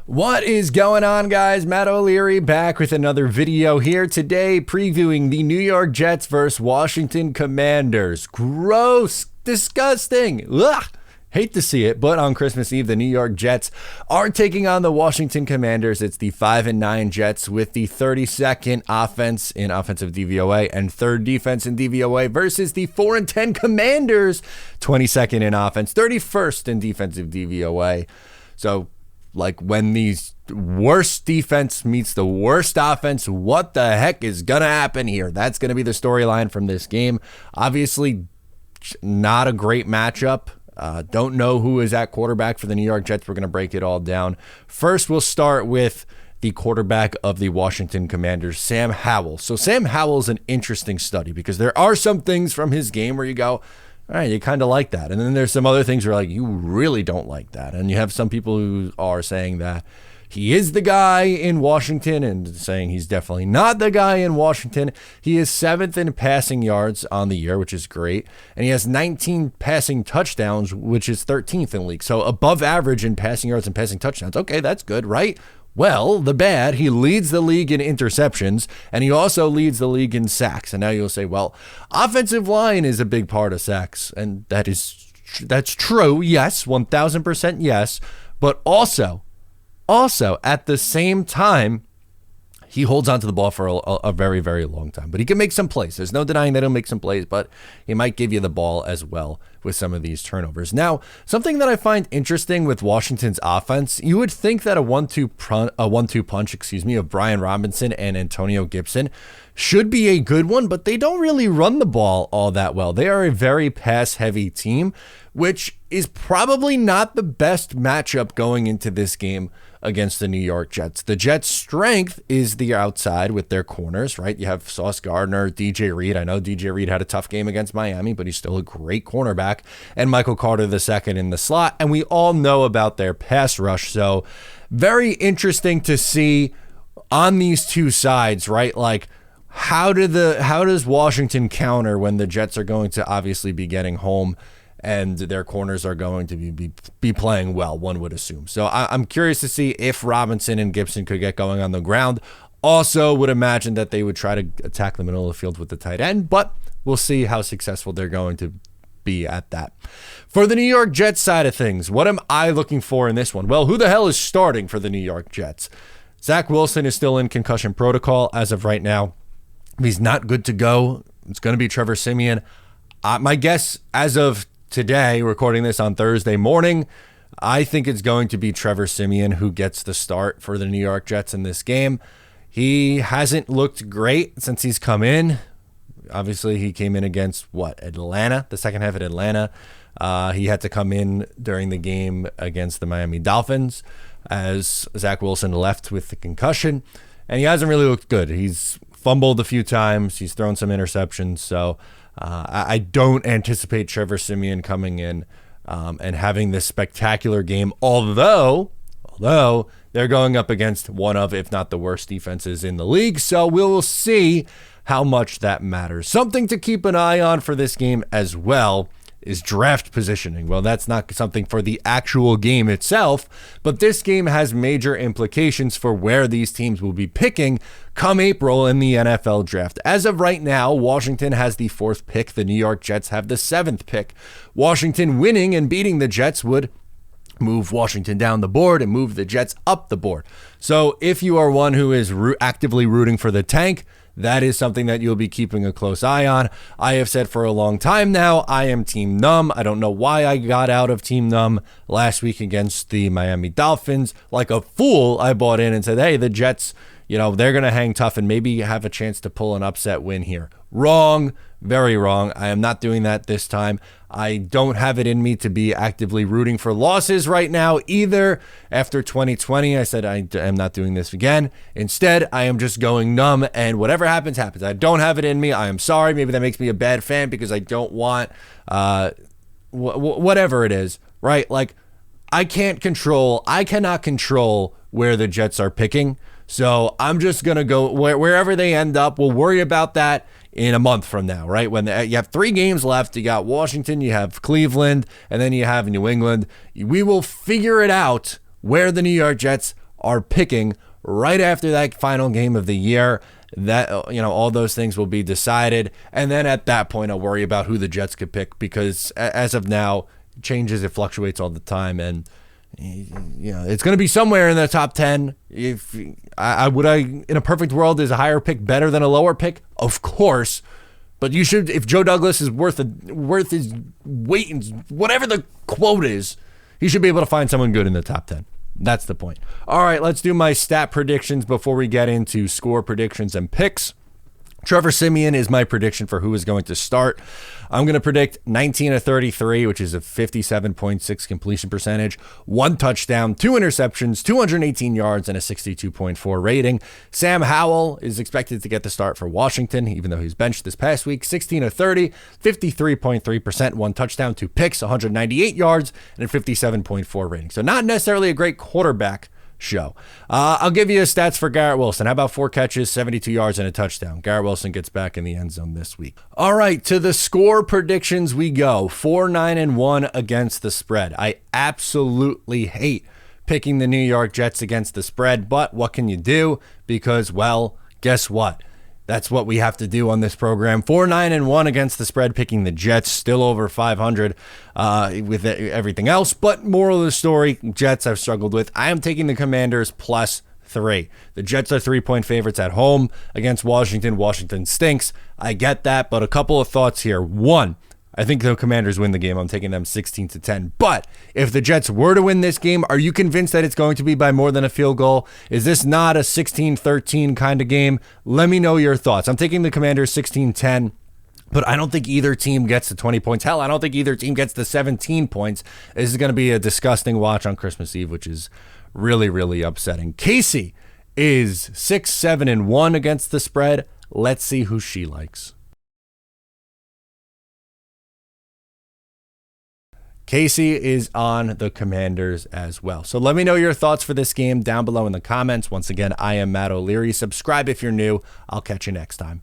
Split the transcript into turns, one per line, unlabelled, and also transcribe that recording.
What is going on, guys? Matt O'Leary back with another video here today, previewing the New York Jets versus Washington Commanders. Gross, disgusting. Ugh. Hate to see it, but on Christmas Eve, the New York Jets are taking on the Washington Commanders. It's the 5-9 Jets with the 32nd offense in offensive DVOA and 3rd defense in DVOA versus the 4-10 Commanders, 22nd in offense, 31st in defensive DVOA. So, like, when these worst defense meets the worst offense, what the heck is going to happen here? That's going to be the storyline from this game. Obviously, not a great matchup. Don't know who is at quarterback for the New York Jets. We're going to break it all down. First, we'll start with the quarterback of the Washington Commanders, Sam Howell. So Sam Howell is an interesting study because there are some things from his game where you go, all right, you kind of like that. And then there's some other things where like, you really don't like that. And you have some people who are saying that he is the guy in Washington and saying he's definitely not the guy in Washington. He is 7th in passing yards on the year, which is great. And he has 19 passing touchdowns, which is 13th in the league. So above average in passing yards and passing touchdowns. Okay, that's good, right? Well, the bad, he leads the league in interceptions, and he also leads the league in sacks. And now you'll say, well, offensive line is a big part of sacks, and that's true, yes, 1,000% yes, but also, at the same time, he holds onto the ball for a very, very long time. But he can make some plays. There's no denying that he'll make some plays, but he might give you the ball as well with some of these turnovers. Now, something that I find interesting with Washington's offense, you would think that a one-two punch of Brian Robinson and Antonio Gibson should be a good one, but they don't really run the ball all that well. They are a very pass-heavy team, which is probably not the best matchup going into this game against the New York Jets. The Jets' strength is the outside with their corners, right? You have Sauce Gardner, DJ Reed. I know DJ Reed had a tough game against Miami, but he's still a great cornerback. And Michael Carter II in the slot. And we all know about their pass rush. So very interesting to see on these two sides, right? Like, how does Washington counter when the Jets are going to obviously be getting home and their corners are going to be playing well, one would assume. So I'm curious to see if Robinson and Gibson could get going on the ground. Also would imagine that they would try to attack the middle of the field with the tight end, but we'll see how successful they're going to be at that. For the New York Jets side of things, what am I looking for in this one? Well, who the hell is starting for the New York Jets? Zach Wilson is still in concussion protocol as of right now. If he's not good to go, it's going to be Trevor Siemian. My guess as of today, recording this on Thursday morning, I think it's going to be Trevor Siemian who gets the start for the New York Jets in this game. He hasn't looked great since he's come in. Obviously, he came in against, Atlanta, the second half at Atlanta. He had to come in during the game against the Miami Dolphins as Zach Wilson left with the concussion, and he hasn't really looked good. He's fumbled a few times. He's thrown some interceptions, so I don't anticipate Trevor Siemian coming in and having this spectacular game, although they're going up against one of, if not the worst defenses in the league. So we'll see how much that matters. Something to keep an eye on for this game as well is draft positioning. Well, that's not something for the actual game itself, but this game has major implications for where these teams will be picking come April in the NFL draft. As of right now, Washington has the 4th pick. The New York Jets have the 7th pick. Washington winning and beating the Jets would move Washington down the board and move the Jets up the board. So if you are one who is actively rooting for the tank, that is something that you'll be keeping a close eye on. I have said for a long time now, I am Team Numb. I don't know why I got out of Team Numb last week against the Miami Dolphins. Like a fool, I bought in and said, hey, the Jets, they're going to hang tough and maybe have a chance to pull an upset win here. Wrong. Very wrong. I am not doing that this time. I don't have it in me to be actively rooting for losses right now either. After 2020, I said I am not doing this again. Instead, I am just going numb, and whatever happens, happens. I don't have it in me. I am sorry. Maybe that makes me a bad fan because I don't want whatever it is, right? Like, I cannot control where the Jets are picking. So I'm just going to go wherever they end up. We'll worry about that in a month from now, right? When you have 3 games left, you got Washington, you have Cleveland, and then you have New England. We will figure it out where the New York Jets are picking right after that final game of the year. That, all those things will be decided. And then at that point, I'll worry about who the Jets could pick, because as of now, it changes, it fluctuates all the time. And, it's going to be somewhere in the top 10. If in a perfect world, is a higher pick better than a lower pick? Of course. But you should, if Joe Douglas is worth his weight in whatever the quote is, he should be able to find someone good in the top 10. That's the point. All right, let's do my stat predictions before we get into score predictions and picks. Trevor Siemian is my prediction for who is going to start. I'm going to predict 19 of 33, which is a 57.6 completion percentage, 1 touchdown, 2 interceptions, 218 yards, and a 62.4 rating. Sam Howell is expected to get the start for Washington, even though he's benched this past week. 16 of 30, 53.3%, 1 touchdown, 2 picks, 198 yards, and a 57.4 rating. So not necessarily a great quarterback show. I'll give you stats for Garrett Wilson. How about 4 catches, 72 yards, and a touchdown? Garrett Wilson gets back in the end zone this week. All right, to the score predictions we go. 4-9-1 against the spread. I absolutely hate picking the New York Jets against the spread, but what can you do? Because, well, guess what? That's what we have to do on this program. 4-9-1 against the spread, picking the Jets, still over 500 with everything else. But moral of the story, Jets I've struggled with. I am taking the Commanders +3. The Jets are 3-point favorites at home against Washington. Washington stinks. I get that, but a couple of thoughts here. One, I think the Commanders win the game. I'm taking them 16-10. But if the Jets were to win this game, are you convinced that it's going to be by more than a field goal? Is this not a 16-13 kind of game? Let me know your thoughts. I'm taking the Commanders 16-10. But I don't think either team gets to 20 points. Hell, I don't think either team gets to 17 points. This is going to be a disgusting watch on Christmas Eve, which is really, really upsetting. Casey is 6-7-1 against the spread. Let's see who she likes. Casey is on the Commanders as well. So let me know your thoughts for this game down below in the comments. Once again, I am Matt O'Leary. Subscribe if you're new. I'll catch you next time.